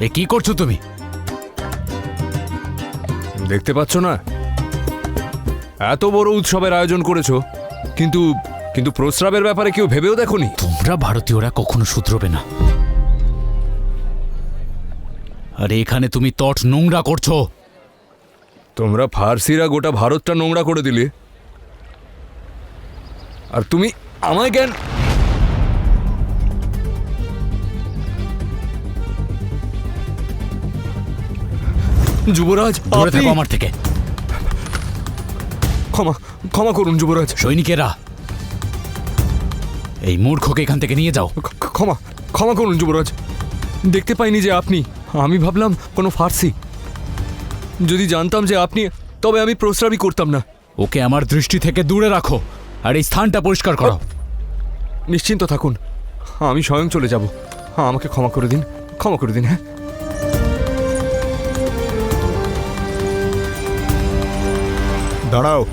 এ কি করছো তুমি? দেখতে পাচ্ছ না এত বড় উৎসবের আয়োজন করেছো, কিন্তু কিন্তু প্রস্রাবের ব্যাপারে কেউ ভেবেও দেখোনি? তোমরা ভারতীয়রা কখনো শুধরবে না। আরে এখানে তুমি তট নোংরা করছো। তোমরা ফার্সিরা গোটা ভারতটা নোংরা করে দিলে, আর তুমি আমায় জ্ঞান। যুবরাজ, দূরে আপনি থাকো আমার থেকে। ক্ষমা ক্ষমা করুন যুবরাজ। সৈনিকেরা, এই মূর্খকে এখান থেকে নিয়ে যাও। ক্ষমা ক্ষমা করুন যুবরাজ, দেখতে পাইনি যে আপনি। আমি ভাবলাম কোনো ফার্সি। যদি জানতাম যে আপনি, তবে আমি প্রস্রাবই করতাম না। ওকে আমার দৃষ্টি থেকে দূরে রাখো আর এই স্থানটা পরিষ্কার করো। নিশ্চিন্ত থাকুন, আমি স্বয়ং চলে যাব। আমাকে ক্ষমা করে দিন, ক্ষমা করে দিন। হ্যাঁ, দাঁড়াও।